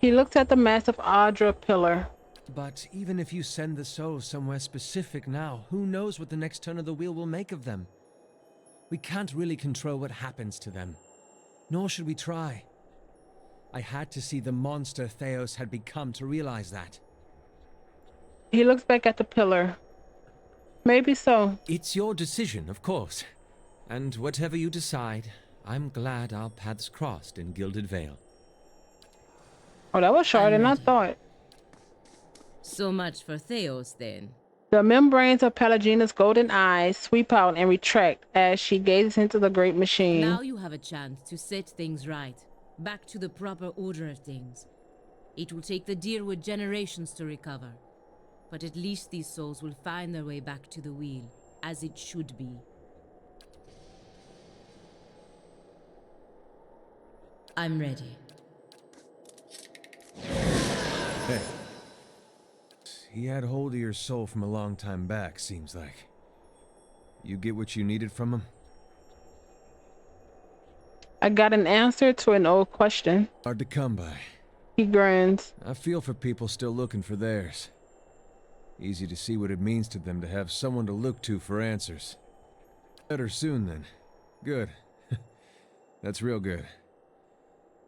He looks at the massive Audra pillar. But even if you send the souls somewhere specific now, who knows what the next turn of the wheel will make of them? We can't really control what happens to them. Nor should we try. I had to see the monster Theos had become to realize that. He looks back at the pillar. Maybe so. It's your decision, of course. And whatever you decide, I'm glad our paths crossed in Gilded Vale. Oh, that was shorter than I ready. thought. So much for Theos, then. The membranes of Pelagina's golden eyes sweep out and retract as she gazes into the great machine. Now you have a chance to set things right, back to the proper order of things. It will take the Deerwood generations to recover, but at least these souls will find their way back to the wheel, as it should be. I'm ready. Hey. He had hold of your soul from a long time back, seems like. You get what you needed from him? I got an answer to an old question. Hard to come by. He grins. I feel for people still looking for theirs. Easy to see what it means to them to have someone to look to for answers. Better soon, then. Good. That's real good.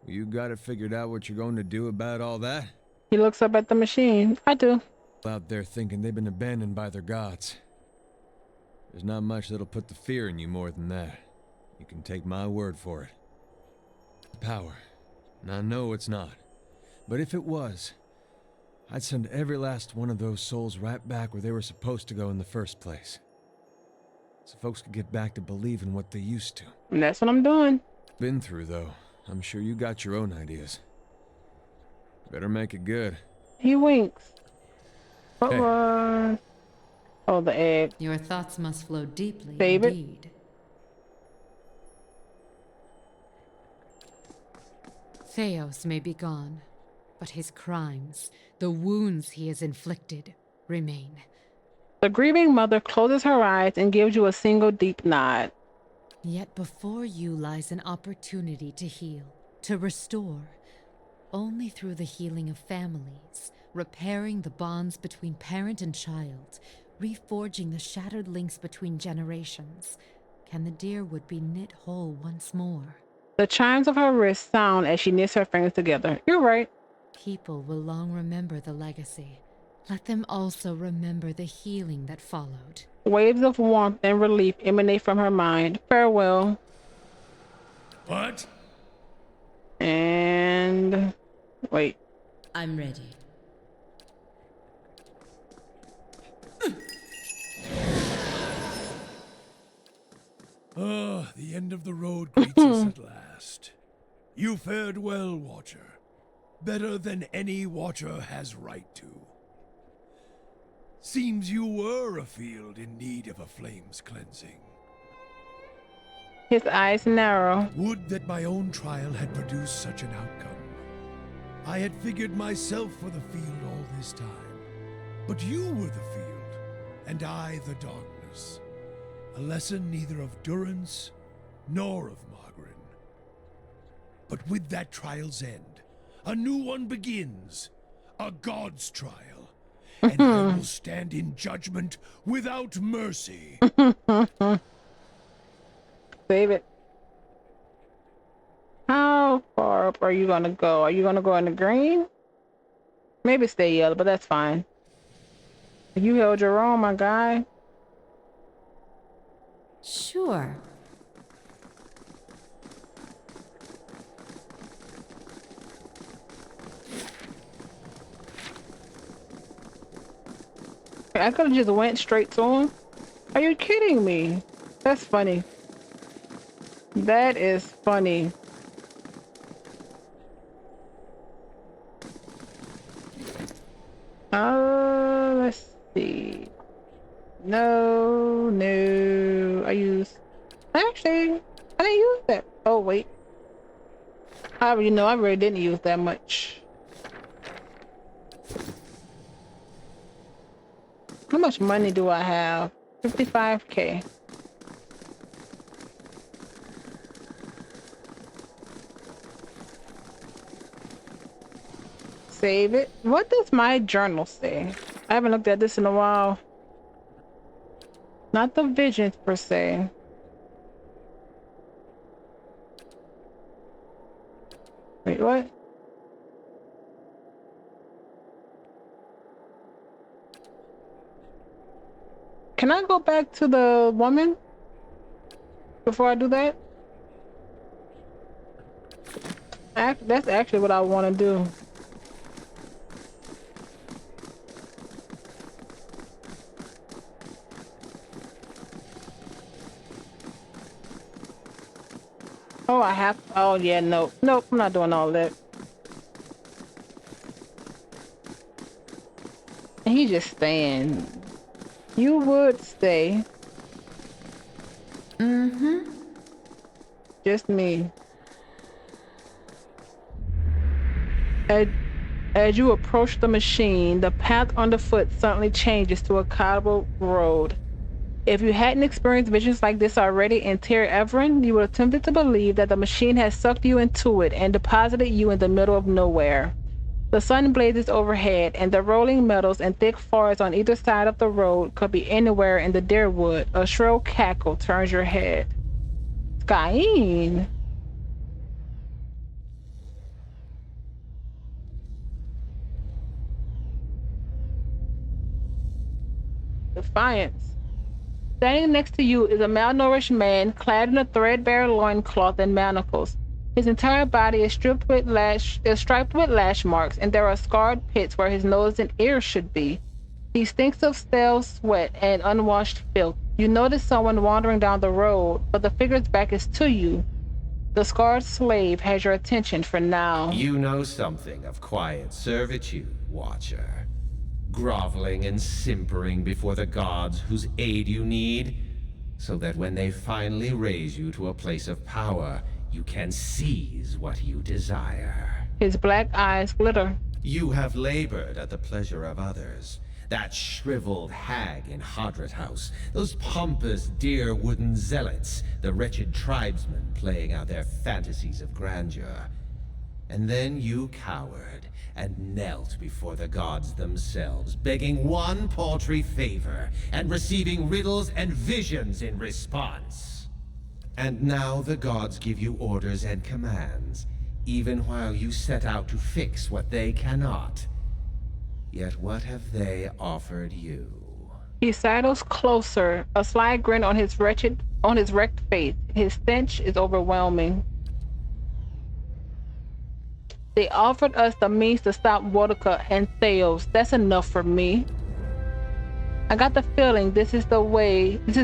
You got it figured out what you're going to do about all that? He looks up at the machine. I do. Out there thinking they've been abandoned by their gods. There's not much that'll put the fear in you more than that. You can take my word for it. Power. And I know it's not. But if it was, I'd send every last one of those souls right back where they were supposed to go in the first place. So folks could get back to believing what they used to. And that's what I'm doing. Been through, though. I'm sure you got your own ideas. Better make it good. He winks. What Hey. was... Oh, the egg. Your thoughts must flow deeply Save it. indeed. Theos may be gone, but his crimes, the wounds he has inflicted, remain. The grieving mother closes her eyes and gives you a single deep nod. Yet before you lies an opportunity to heal, to restore. Only through the healing of families, repairing the bonds between parent and child, reforging the shattered links between generations, can the Deerwood be knit whole once more. The chimes of her wrist sound as she knits her fingers together. You're right. People will long remember the legacy. Let them also remember the healing that followed. Waves of warmth and relief emanate from her mind. Farewell. What? And... wait. I'm ready. Ah, the end of the road greets us at last. You fared well, Watcher. Better than any Watcher has right to. Seems you were a field in need of a flame's cleansing. His eyes narrow. Would that my own trial had produced such an outcome. I had figured myself for the field all this time. But you were the field, and I the darkness. A lesson neither of durance nor of Margarin. But with that trial's end, a new one begins. A god's trial. And I will stand in judgment without mercy. Save it. How far up are you gonna go? Are you gonna go in the green? Maybe stay yellow, but that's fine. You held your own, my guy. Sure. I could have just went straight to him. Are you kidding me? That's funny. That is funny. Let's see. No. Actually, I didn't use that. Oh, wait. I really didn't use that much. How much money do I have? 55K. save it. What does my journal say? I haven't looked at this in a while. Not the visions per se. Wait, what? Can I go back to the woman before I do that? That's actually what I want to do. Oh, I have. Oh, yeah, nope. Nope, I'm not doing all that. And he's just staying. You would stay. Mm-hmm. Just me. As you approach the machine, the path underfoot suddenly changes to a cobbled road. If you hadn't experienced visions like this already in Ter Everin, you would have tempted to believe that the machine has sucked you into it and deposited you in the middle of nowhere. The sun blazes overhead, and the rolling metals and thick forests on either side of the road could be anywhere in the Deerwood. A shrill cackle turns your head. Skyene! Defiance. Standing next to you is a malnourished man clad in a threadbare loincloth and manacles. His entire body is striped with striped with lash marks, and there are scarred pits where his nose and ears should be. He stinks of stale sweat and unwashed filth. You notice someone wandering down the road, but the figure's back is to you. The scarred slave has your attention for now. You know something of quiet servitude, Watcher. Groveling and simpering before the gods whose aid you need, so that when they finally raise you to a place of power, you can seize what you desire. His black eyes glitter. You have labored at the pleasure of others. That shriveled hag in Hadrat House, those pompous deer wooden zealots, the wretched tribesmen playing out their fantasies of grandeur. And then you cowered and knelt before the gods themselves, begging one paltry favor and receiving riddles and visions in response. And now the gods give you orders and commands, even while you set out to fix what they cannot. Yet what have they offered you? He sidles closer, a sly grin on his wrecked face. His stench is overwhelming. They offered us the means to stop Wodaka and Theos. That's enough for me. I got the feeling this is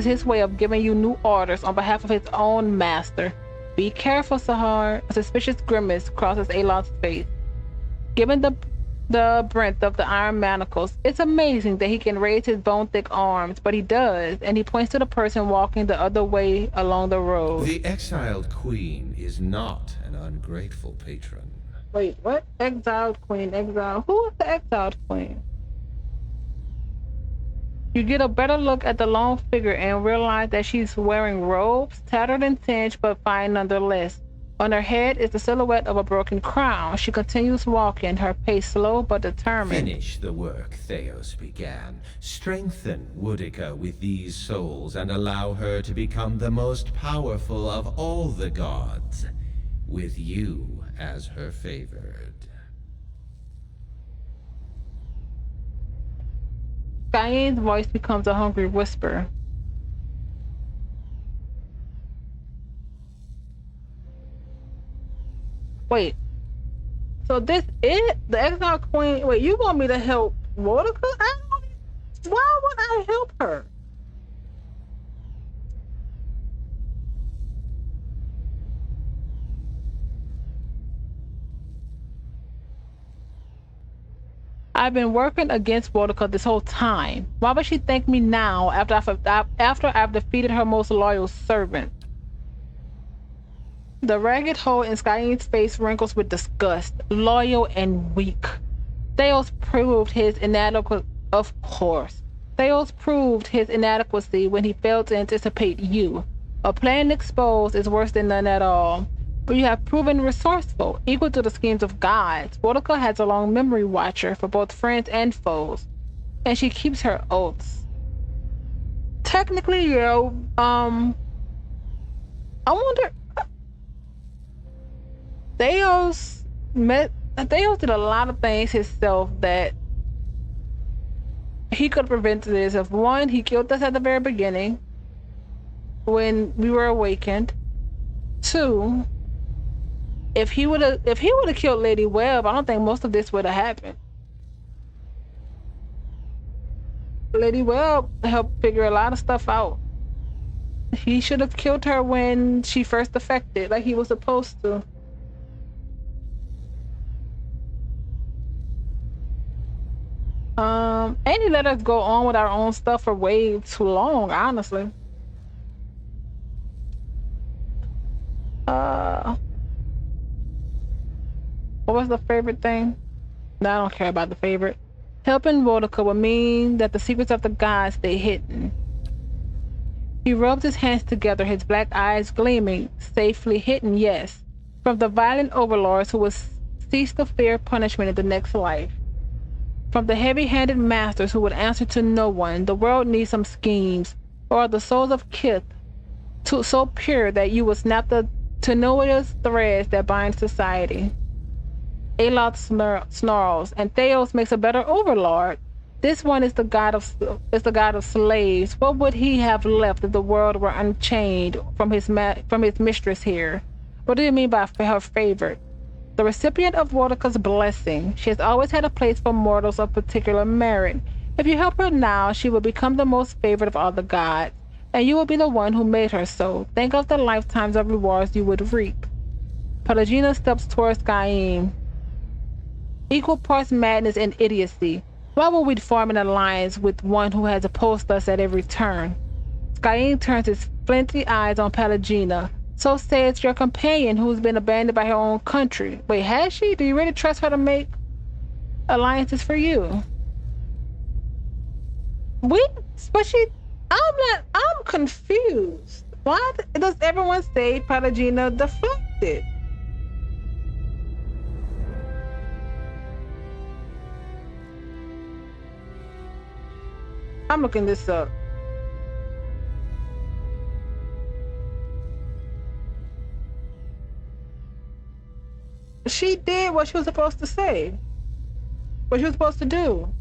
his way of giving you new orders on behalf of his own master. Be careful, Sahar. A suspicious grimace crosses Alon's face. Given the breadth of the iron manacles, it's amazing that he can raise his bone-thick arms, but he does, and he points to the person walking the other way along the road. The exiled queen is not an ungrateful patron. Wait, what? Exiled queen, exiled. Who is the exiled queen? You get a better look at the long figure and realize that she's wearing robes, tattered and singed, but fine nonetheless. On her head is the silhouette of a broken crown. She continues walking, her pace slow but determined. Finish the work Theos began. Strengthen Wodaka with these souls and allow her to become the most powerful of all the gods, with you as her favored. Skyene's voice becomes a hungry whisper. Wait, so this is the exile queen? Wait, you want me to help Wodaka? Why would I help her? I've been working against Wodaka this whole time. Why would she thank me now after I've defeated her most loyal servant? The ragged hole in Skyene's face wrinkles with disgust. Loyal and weak. Theos proved his inadequacy. Of course. Theos proved his inadequacy when he failed to anticipate you. A plan exposed is worse than none at all. but you have proven resourceful, equal to the schemes of gods. Boudica has a long memory watcher for both friends and foes, and she keeps her oaths. Technically, yeah. I wonder. Theos did a lot of things himself that he could have prevented this. If one, he killed us at the very beginning when we were awakened. Two, if he would have killed Lady Webb, I don't think most of this would have happened. Lady Webb helped figure a lot of stuff out. He should have killed her when she first affected, like he was supposed to. And he let us go on with our own stuff for way too long, honestly. What was the favorite thing? No, I don't care about the favorite. Helping Boudica would mean that the secrets of the gods stay hidden. He rubbed his hands together, his black eyes gleaming, safely hidden, yes, from the violent overlords who would cease to fear punishment in the next life. From the heavy-handed masters who would answer to no one, the world needs some schemes, or the souls of Kith so pure that you will snap the tenuous threads that bind society. Aloth snarls, and Theos makes a better overlord. This one is the god of slaves. What would he have left if the world were unchained from his mistress here? What do you mean by her favorite? The recipient of Boudica's blessing. She has always had a place for mortals of particular merit. If you help her now, she will become the most favored of all the gods, and you will be the one who made her so. Think of the lifetimes of rewards you would reap. Pelagina steps towards Skyim. Equal parts madness and idiocy. Why would we form an alliance with one who has opposed us at every turn? Skyim turns his flinty eyes on Pelagina. So says your companion who's been abandoned by her own country. Wait, has she? Do you really trust her to make alliances for you? I'm confused. Why does everyone say Pelagina deflected? I'm looking this up. She did what she was supposed to say. What she was supposed to do.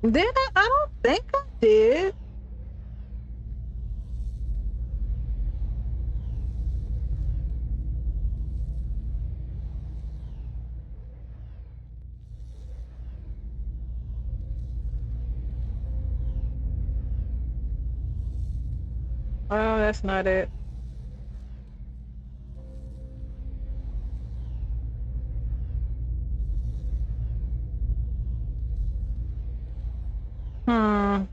Did I? I don't think I did. Oh, that's not it. Hmm.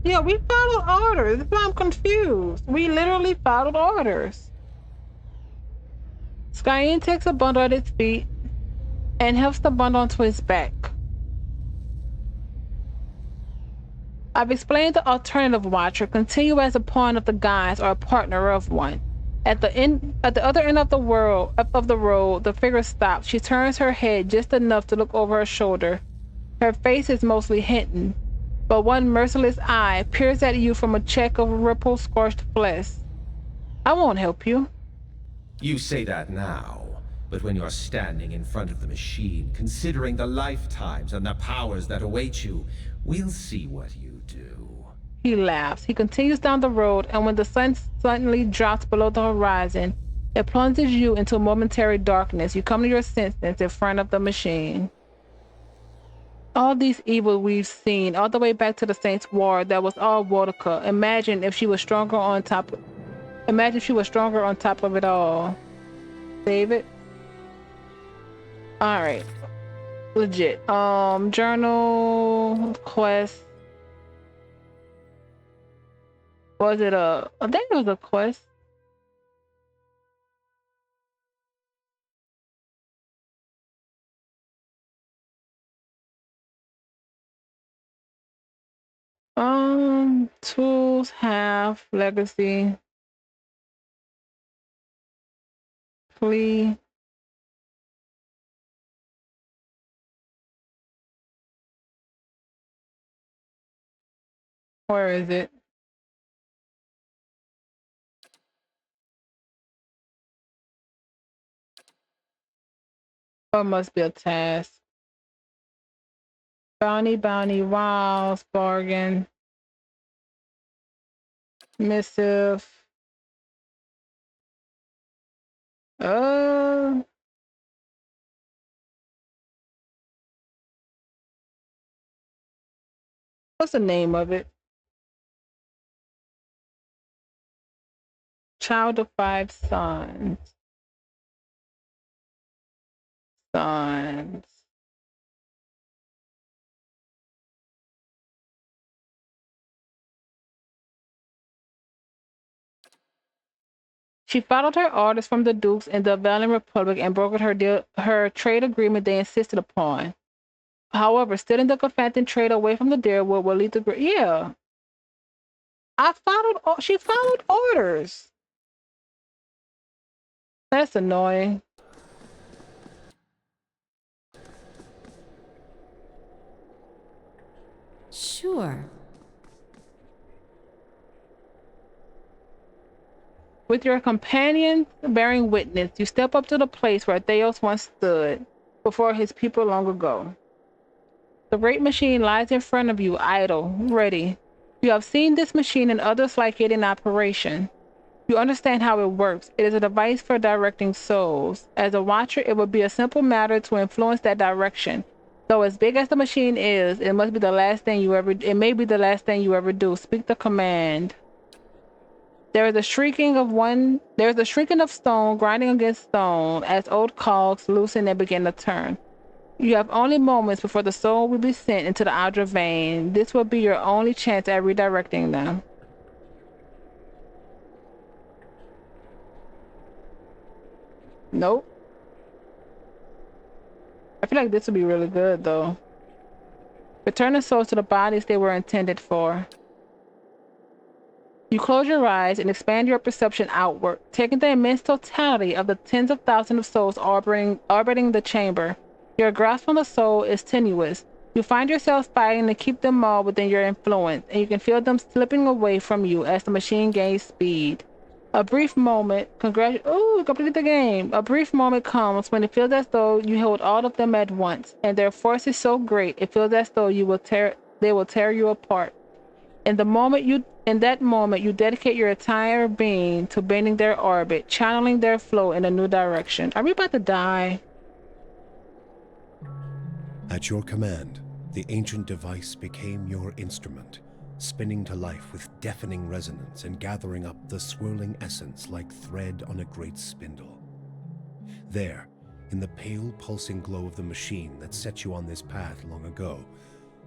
Yeah, we followed orders. That's why I'm confused. We literally followed orders. Skyen takes a bundle at his feet and helps the bundle onto his back. I've explained the alternative watcher. Continue as a pawn of the gods or a partner of one. At the other end of the road, the figure stops. She turns her head just enough to look over her shoulder. Her face is mostly hidden, but one merciless eye peers at you from a check of ripple scorched flesh. I won't help you. You say that now, but when you're standing in front of the machine, considering the lifetimes and the powers that await you, we'll see what you do. He laughs. He continues down the road, and when the sun suddenly drops below the horizon, it plunges you into momentary darkness. You come to your senses in front of the machine. All these evil we've seen, all the way back to the Saints' War, that was all Wodaka. Imagine if she was stronger on top. Imagine if she was stronger on top of it all. Save it. All right. Legit. Journal quest. Was it a? I think it was a quest. Tools, half, legacy, flee. Where is it? Oh, it must be a task. Bounty, wiles, bargain, missive. Uh, what's the name of it? Child of five sons. Sons. She followed her orders from the dukes in the Valiant Republic and brokered her trade agreement they insisted upon. However, stealing the Confantin trade away from the Deerwood will lead to yeah. She followed orders. That's annoying. Sure. With your companions bearing witness, you step up to the place where Theos once stood before his people long ago. The great machine lies in front of you, idle, ready. You have seen this machine and others like it in operation. You understand how it works. It is a device for directing souls. As a watcher, it would be a simple matter to influence that direction. Though as big as the machine is, it may be the last thing you ever do. Speak the command. There is a shrieking of stone grinding against stone as old cogs loosen and begin to turn. You have only moments before the soul will be sent into the outer vein. This will be your only chance at redirecting them. Nope. I feel like this would be really good though. Return the souls to the bodies they were intended for. You close your eyes and expand your perception outward, taking the immense totality of the tens of thousands of souls orbiting the chamber. Your grasp on the soul is tenuous. You find yourself fighting to keep them all within your influence, and you can feel them slipping away from you as the machine gains speed. A brief moment, completed the game. A brief moment comes when it feels as though you hold all of them at once, and their force is so great it feels as though they will tear you apart. In that moment, you dedicate your entire being to bending their orbit, channeling their flow in a new direction. Are we about to die? At your command, the ancient device became your instrument, spinning to life with deafening resonance and gathering up the swirling essence like thread on a great spindle. There, in the pale, pulsing glow of the machine that set you on this path long ago,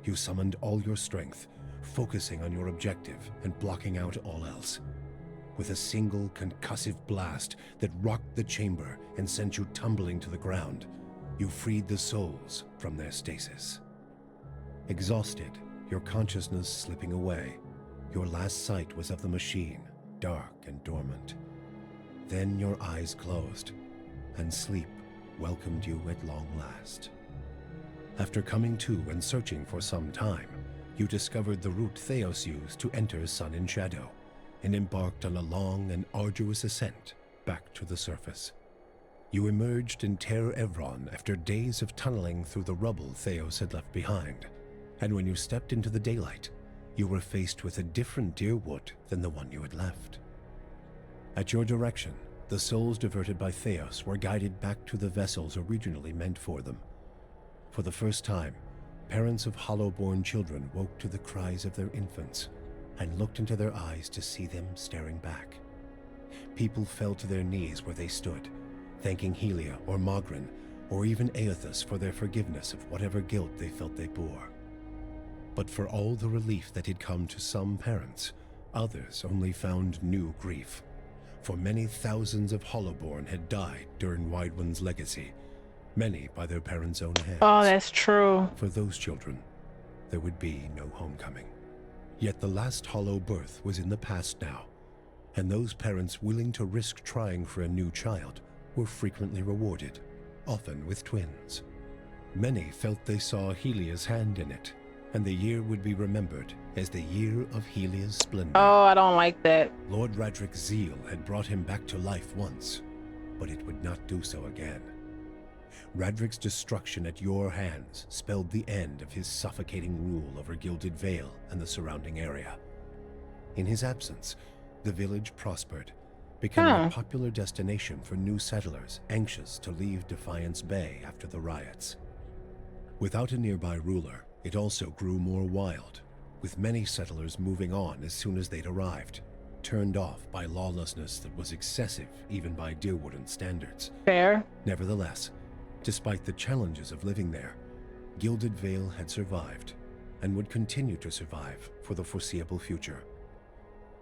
you summoned all your strength, focusing on your objective and blocking out all else. With a single concussive blast that rocked the chamber and sent you tumbling to the ground, you freed the souls from their stasis. Exhausted, your consciousness slipping away, your last sight was of the machine, dark and dormant. Then your eyes closed, and sleep welcomed you at long last. After coming to and searching for some time, you discovered the route Theos used to enter Sun in Shadow, and embarked on a long and arduous ascent back to the surface. You emerged in Ter Evron after days of tunneling through the rubble Theos had left behind, and when you stepped into the daylight, you were faced with a different Deerwood than the one you had left. At your direction, the souls diverted by Theos were guided back to the vessels originally meant for them. For the first time, parents of hollow-born children woke to the cries of their infants and looked into their eyes to see them staring back. People fell to their knees where they stood, thanking Helia or Mogren, or even Aethys for their forgiveness of whatever guilt they felt they bore. But for all the relief that had come to some parents, others only found new grief. For many thousands of Hollowborn had died during Wideone's legacy, many by their parents' own hands. Oh, that's true. For those children, there would be no homecoming. Yet the last Hollow birth was in the past now, and those parents willing to risk trying for a new child were frequently rewarded, often with twins. Many felt they saw Helia's hand in it, and the year would be remembered as the year of Helia's splendor. Oh, I don't like that. Lord Radric's zeal had brought him back to life once, but it would not do so again. Radric's destruction at your hands spelled the end of his suffocating rule over Gilded Vale and the surrounding area. In his absence, the village prospered, becoming a popular destination for new settlers anxious to leave Defiance Bay after the riots. Without a nearby ruler, it also grew more wild, with many settlers moving on as soon as they'd arrived, turned off by lawlessness that was excessive even by Deerwooden standards. Fair. Nevertheless, despite the challenges of living there, Gilded Vale had survived, and would continue to survive for the foreseeable future.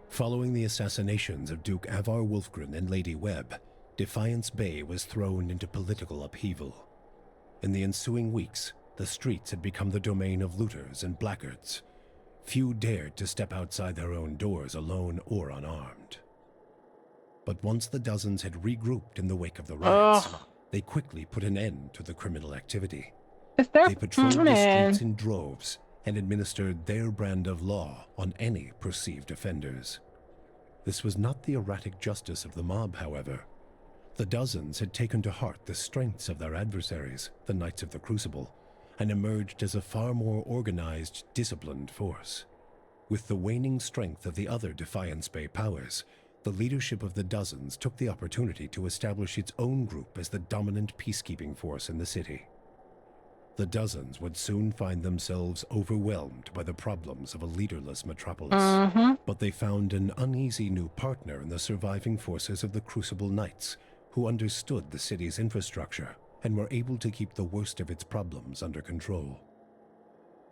Following the assassinations of Duke Avar Wolfgren and Lady Webb, Defiance Bay was thrown into political upheaval. In the ensuing weeks, the streets had become the domain of looters and blackguards. Few dared to step outside their own doors alone or unarmed. But once the dozens had regrouped in the wake of the riots, they quickly put an end to the criminal activity. They patrolled the streets in droves and administered their brand of law on any perceived offenders. This was not the erratic justice of the mob, however. The dozens had taken to heart the strengths of their adversaries, the Knights of the Crucible, and emerged as a far more organized, disciplined force. With the waning strength of the other Defiance Bay powers, the leadership of the dozens took the opportunity to establish its own group as the dominant peacekeeping force in the city. The dozens would soon find themselves overwhelmed by the problems of a leaderless metropolis, but they found an uneasy new partner in the surviving forces of the Crucible Knights, who understood the city's infrastructure and were able to keep the worst of its problems under control.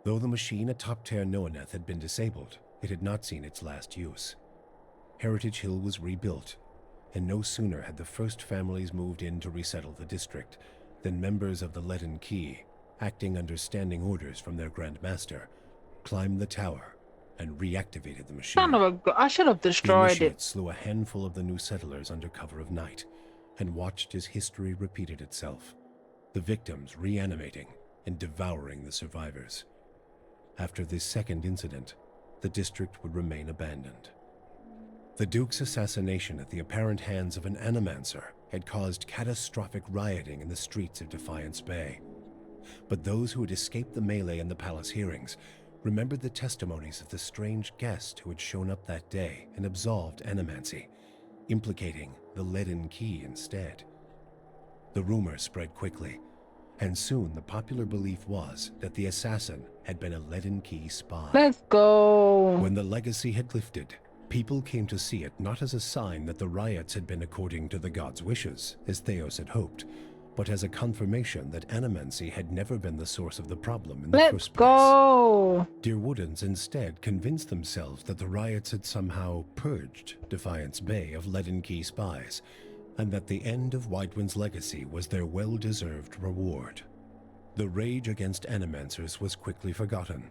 Though the machine atop Ter Noaneth had been disabled, it had not seen its last use. Heritage Hill was rebuilt, and no sooner had the first families moved in to resettle the district than members of the Leaden Key, acting under standing orders from their Grand Master, climbed the tower and reactivated the machine. I should have destroyed the it. Slew a handful of the new settlers under cover of night and watched as history repeated itself, the victims reanimating and devouring the survivors. After this second incident, the district would remain abandoned. The Duke's assassination at the apparent hands of an animancer had caused catastrophic rioting in the streets of Defiance Bay. But those who had escaped the melee in the palace hearings remembered the testimonies of the strange guest who had shown up that day and absolved animancy, implicating the Leaden Key instead. The rumor spread quickly, and soon the popular belief was that the assassin had been a Leaden Key spy. Let's go. When the legacy had lifted, people came to see it not as a sign that the riots had been according to the gods' wishes, as Theos had hoped, but as a confirmation that animancy had never been the source of the problem in the first place. Let's go. Deerwoodens instead convinced themselves that the riots had somehow purged Defiance Bay of Leaden Key spies, and that the end of Wideone's legacy was their well-deserved reward. The rage against animancers was quickly forgotten,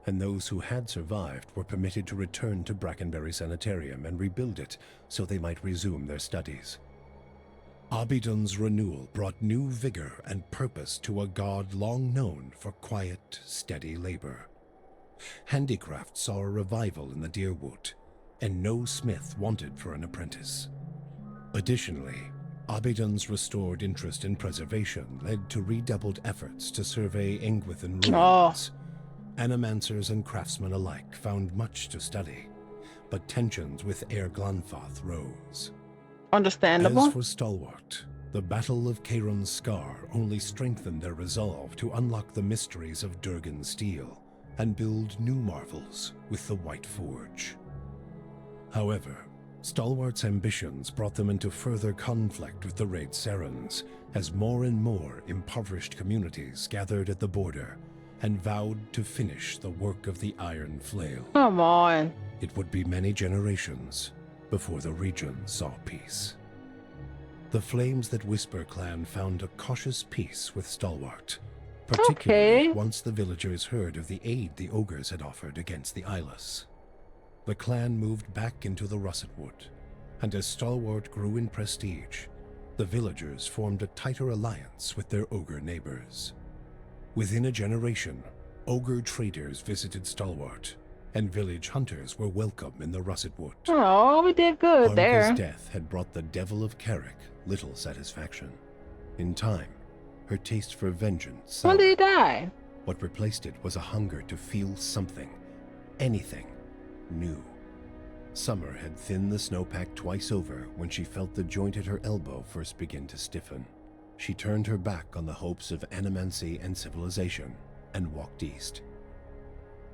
and those who had survived were permitted to return to Brackenberry Sanitarium and rebuild it so they might resume their studies. Abidun's renewal brought new vigor and purpose to a god long known for quiet, steady labor. Handicraft saw a revival in the Deerwood, and no smith wanted for an apprentice. Additionally, Abidun's restored interest in preservation led to redoubled efforts to survey Engwithan ruins. Animancers and craftsmen alike found much to study, but tensions with Air Glanfath rose. Understandable. As for Stalwart, the Battle of Caron's Scar only strengthened their resolve to unlock the mysteries of Durgan steel and build new marvels with the White Forge. However, Stalwart's ambitions brought them into further conflict with the Raid Serens, as more and more impoverished communities gathered at the border and vowed to finish the work of the Iron Flail. Come on. It would be many generations before the region saw peace. The Flames That Whisper clan found a cautious peace with Stalwart, particularly once the villagers heard of the aid the ogres had offered against the Eyeless. The clan moved back into the Russet Wood, and as Stalwart grew in prestige, the villagers formed a tighter alliance with their ogre neighbors. Within a generation, ogre traders visited Stalwart, and village hunters were welcome in the Russet Wood. Oh, we did good there. Arnka's death had brought the Devil of Carrick little satisfaction. In time, her taste for vengeance When soured. did he die? What replaced it was a hunger to feel something, anything, new. Summer had thinned the snowpack twice over when she felt the joint at her elbow first begin to stiffen. She turned her back on the hopes of animancy and civilization and walked east.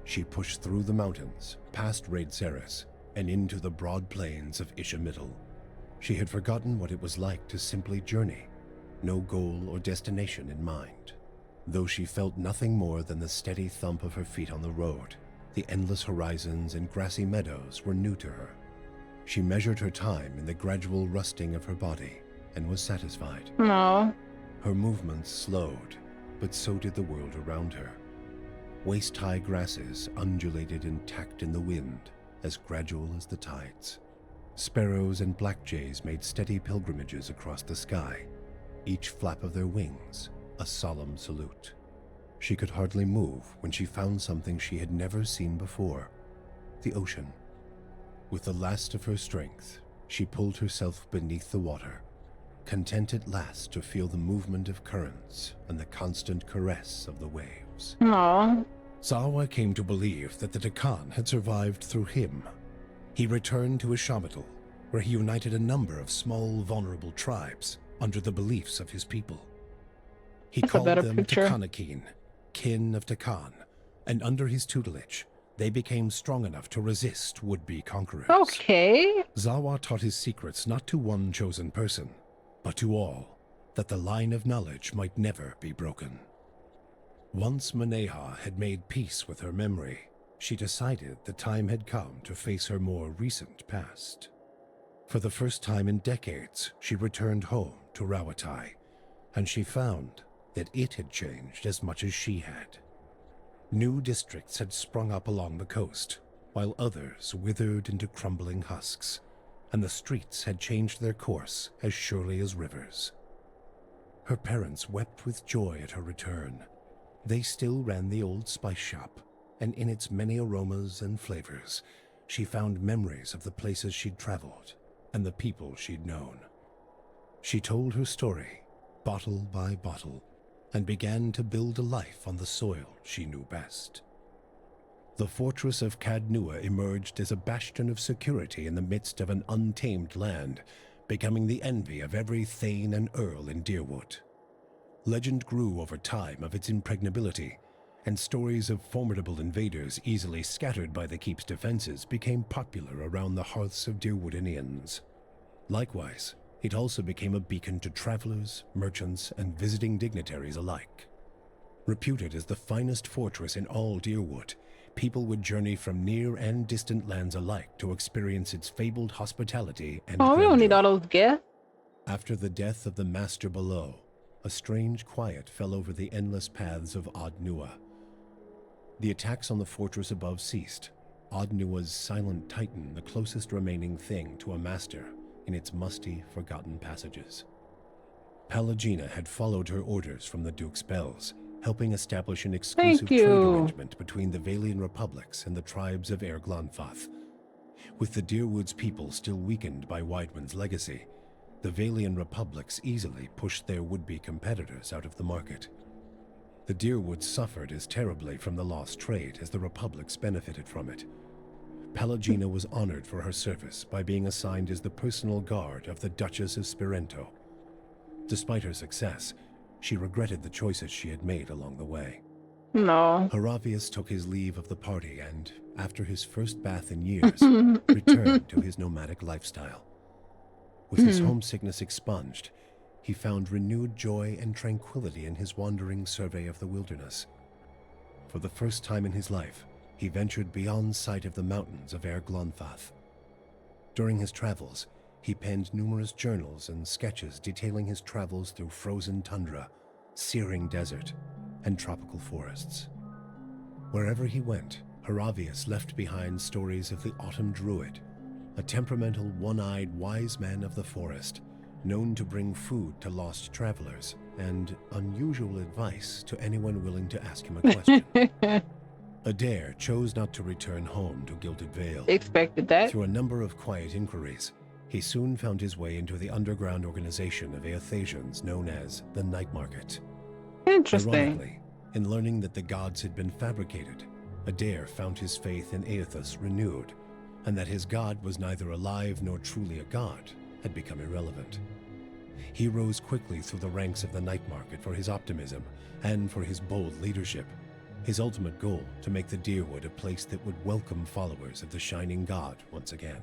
She pushed through the mountains, past Raid Ceres, and into the broad plains of Ishamiddle. She had forgotten what it was like to simply journey, no goal or destination in mind. Though she felt nothing more than the steady thump of her feet on the road, the endless horizons and grassy meadows were new to her. She measured her time in the gradual rusting of her body and was satisfied. No. Her movements slowed, but so did the world around her. Waist-high grasses undulated and tacked in the wind, as gradual as the tides. Sparrows and blackjays made steady pilgrimages across the sky, each flap of their wings a solemn salute. She could hardly move when she found something she had never seen before, the ocean. With the last of her strength, she pulled herself beneath the water, content at last to feel the movement of currents and the constant caress of the waves. No. Zawa came to believe that the Dakan had survived through him. He returned to Ishamiddle, where he united a number of small, vulnerable tribes under the beliefs of his people. He That's a called better them picture. Takanakin, kin of Takan, and under his tutelage, they became strong enough to resist would-be conquerors. Okay. Zawa taught his secrets not to one chosen person, but to all, that the line of knowledge might never be broken. Once Maneha had made peace with her memory, she decided the time had come to face her more recent past. For the first time in decades, she returned home to Rawatai, and she found that it had changed as much as she had. New districts had sprung up along the coast, while others withered into crumbling husks, and the streets had changed their course as surely as rivers. Her parents wept with joy at her return. They still ran the old spice shop, and in its many aromas and flavors, she found memories of the places she'd traveled and the people she'd known. She told her story, bottle by bottle, and began to build a life on the soil she knew best. The fortress of Cadnua emerged as a bastion of security in the midst of an untamed land, becoming the envy of every thane and earl in Deerwood. Legend grew over time of its impregnability, and stories of formidable invaders easily scattered by the keep's defenses became popular around the hearths of Deerwoodinians. Likewise, it also became a beacon to travelers, merchants, and visiting dignitaries alike. Reputed as the finest fortress in all Deerwood, people would journey from near and distant lands alike to experience its fabled hospitality and Oh, we don't need grandeur. all those gifts. After the death of the master below, a strange quiet fell over the endless paths of Odd-Nua. The attacks on the fortress above ceased, Odd-Nua's silent titan the closest remaining thing to a master in its musty, forgotten passages. Pallegina had followed her orders from the Duke's bells, helping establish an exclusive Thank trade you. arrangement between the Valian republics and the tribes of Glonfath. With the Deerwood's people still weakened by Widewind's legacy, the Valian republics easily pushed their would-be competitors out of the market. The Deerwoods suffered as terribly from the lost trade as the republics benefited from it. Pallegina was honored for her service by being assigned as the personal guard of the Duchess of Spirento. Despite her success, she regretted the choices she had made along the way. No. Haravius took his leave of the party and, after his first bath in years, returned to his nomadic lifestyle. With his homesickness expunged, he found renewed joy and tranquility in his wandering survey of the wilderness. For the first time in his life, he ventured beyond sight of the mountains of Glonfath. During his travels, he penned numerous journals and sketches detailing his travels through frozen tundra, searing desert, and tropical forests. Wherever he went, Haravius left behind stories of the Autumn Druid, a temperamental, one-eyed wise man of the forest, known to bring food to lost travelers and unusual advice to anyone willing to ask him a question. Adair chose not to return home to Gilded Vale. Expected that. Through a number of quiet inquiries, he soon found his way into the underground organization of Aethasians known as the Night Market. Interesting. Ironically, in learning that the gods had been fabricated, Adair found his faith in Aethus renewed, and that his god was neither alive nor truly a god had become irrelevant. He rose quickly through the ranks of the Night Market for his optimism and for his bold leadership, his ultimate goal to make the Deerwood a place that would welcome followers of the Shining God once again.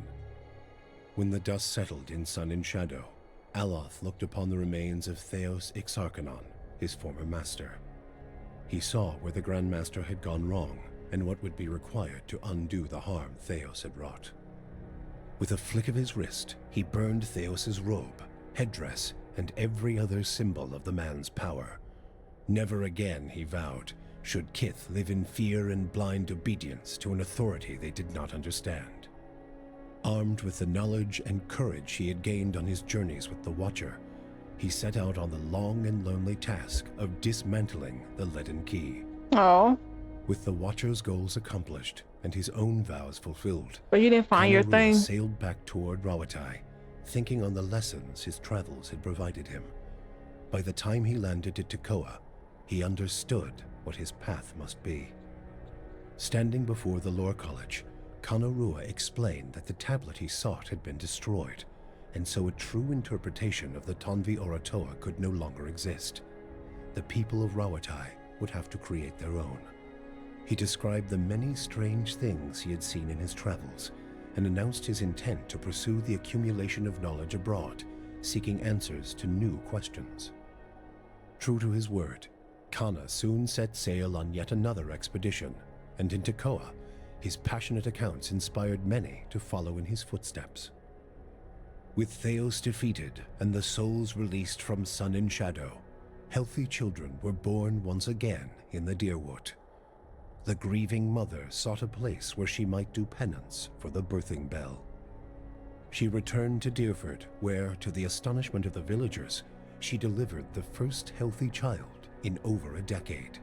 When the dust settled in Sun and Shadow, Aloth looked upon the remains of Theos Ixarchanon, his former master. He saw where the Grand Master had gone wrong and what would be required to undo the harm Theos had wrought. With a flick of his wrist, he burned Theos's robe, headdress, and every other symbol of the man's power. Never again, he vowed, should Kith live in fear and blind obedience to an authority they did not understand. Armed with the knowledge and courage he had gained on his journeys with the Watcher, he set out on the long and lonely task of dismantling the Leaden Key. Oh. With the Watcher's goals accomplished and his own vows fulfilled, But you didn't find your Kanaru thing. sailed back toward Rawatai, thinking on the lessons his travels had provided him. By the time he landed at Tekoa, he understood what his path must be. Standing before the Lore College, Kanarua explained that the tablet he sought had been destroyed, and so a true interpretation of the Tonvi Oratoa could no longer exist. The people of Rawatai would have to create their own. He described the many strange things he had seen in his travels, and announced his intent to pursue the accumulation of knowledge abroad, seeking answers to new questions. True to his word, Kana soon set sail on yet another expedition, and in Tekoa, his passionate accounts inspired many to follow in his footsteps. With Theos defeated and the souls released from Sun and Shadow, healthy children were born once again in the Deerwood. The grieving mother sought a place where she might do penance for the birthing bell. She returned to Deerford, where, to the astonishment of the villagers, she delivered the first healthy child in over a decade.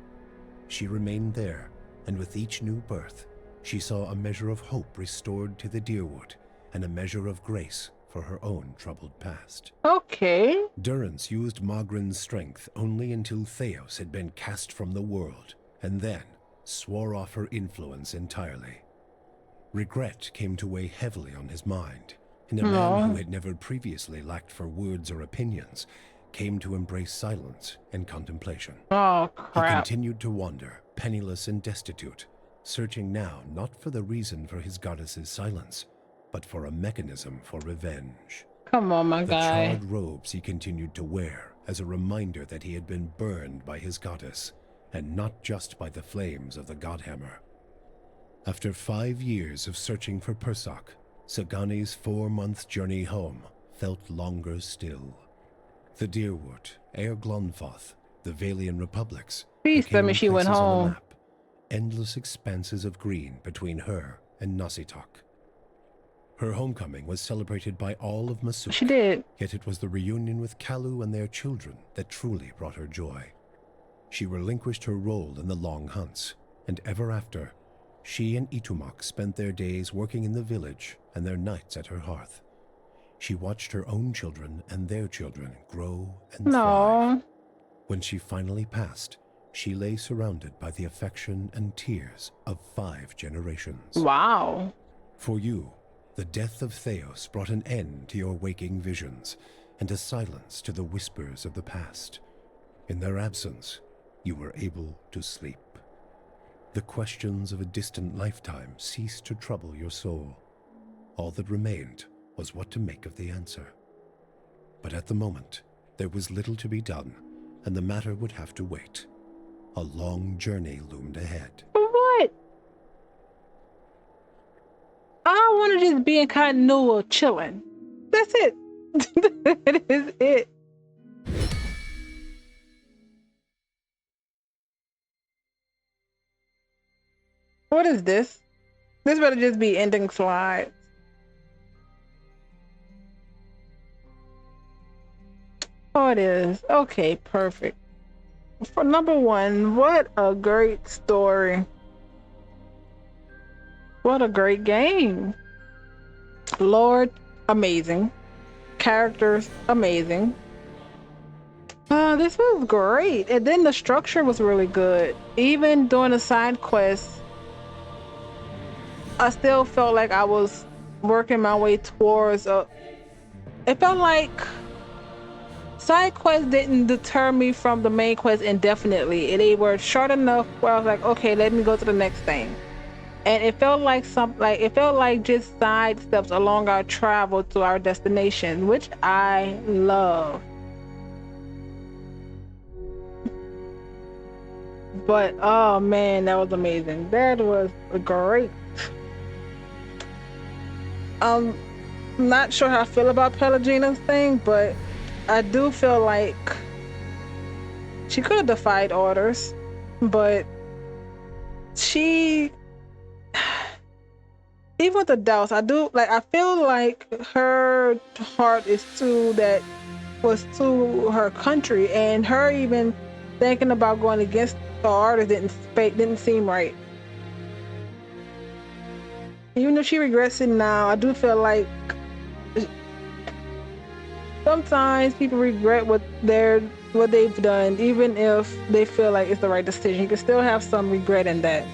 She remained there, and with each new birth, she saw a measure of hope restored to the Deerwood, and a measure of grace for her own troubled past. Okay. Durrance used Magrin's strength only until Theos had been cast from the world, and then swore off her influence entirely. Regret came to weigh heavily on his mind, and a man who had never previously lacked for words or opinions came to embrace silence and contemplation. Oh, He crap. continued to wander, penniless and destitute, searching now not for the reason for his goddess's silence, but for a mechanism for revenge. Come on, my The guy. charred robes he continued to wear as a reminder that he had been burned by his goddess, and not just by the flames of the Godhammer. After 5 years of searching for Persak, Sagani's 4-month journey home felt longer still. The Deerwood, Glonfath, the Valian republics, Peace, became she went places on the home. map, endless expanses of green between her and Nasitok. Her homecoming was celebrated by all of Masuk. She did. Yet it was the reunion with Kalu and their children that truly brought her joy. She relinquished her role in the long hunts, and ever after, she and Itumak spent their days working in the village and their nights at her hearth. She watched her own children and their children grow and thrive. When she finally passed, she lay surrounded by the affection and tears of 5 generations. Wow. For you, the death of Theos brought an end to your waking visions and a silence to the whispers of the past. In their absence, you were able to sleep. The questions of a distant lifetime ceased to trouble your soul. All that remained was what to make of the answer. But at the moment, there was little to be done, and the matter would have to wait. A long journey loomed ahead. What? I want to just be in Kainua chilling. That's it. That is it. What is this? This better just be ending slides. Oh, it is. Okay, perfect. For number 1, what a great story. What a great game. Lord, amazing. Characters, amazing. This was great. And then the structure was really good. Even doing the side quests, I still felt like I was working my way towards it felt like side quests didn't deter me from the main quest indefinitely. They were short enough where I was like, okay, let me go to the next thing. And it felt like just side steps along our travel to our destination, which I love. But oh man, that was amazing. That was great. I'm not sure how I feel about Pelagina's thing, but I do feel like she could have defied orders, but she, even with the doubts, I feel like her heart was to her country, and her even thinking about going against the orders didn't seem right. Even though she regrets it now, I do feel like sometimes people regret what they've done, even if they feel like it's the right decision. You can still have some regret in that.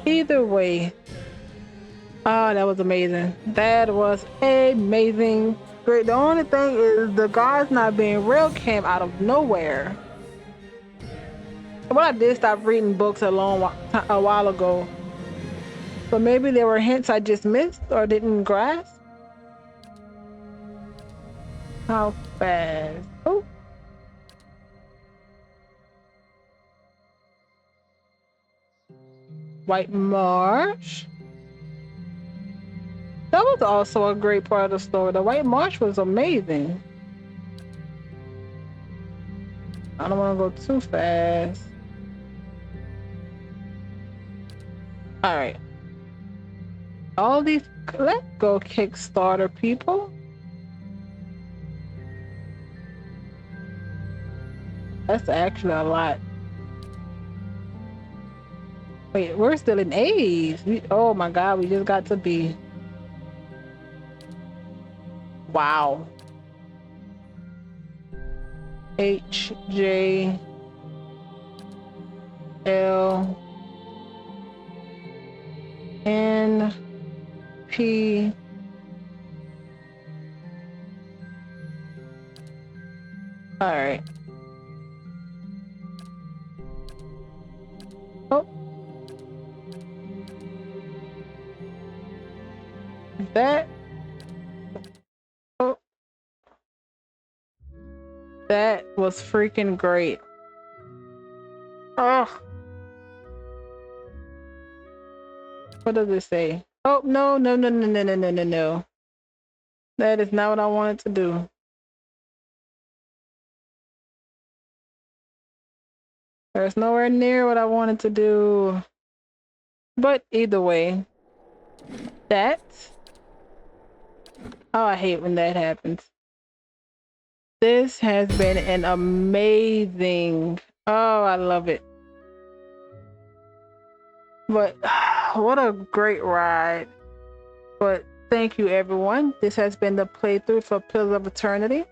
Either way, oh, that was amazing. That was amazing. Great. The only thing is the gods not being real came out of nowhere. Well, I did stop reading books a while ago. So maybe there were hints I just missed or didn't grasp. How fast? Oh. White Marsh. That was also a great part of the story. The White Marsh was amazing. I don't want to go too fast. All right. All these, let's go Kickstarter, people. That's actually a lot. Wait, we're still in A's. Oh my God, we just got to B. Wow. H, J, L, N, P, all right. Oh. That. Oh. That was freaking great. Oh. What does it say? Oh, no. That is not what I wanted to do. There's nowhere near what I wanted to do. But either way, that. Oh, I hate when that happens. This has been an amazing. Oh, I love it. But what a great ride. But thank you, everyone. This has been the playthrough for Pillars of Eternity.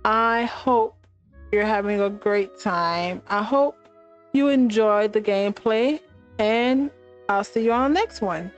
I hope you're having a great time. I hope you enjoyed the gameplay, and I'll see you on the next one.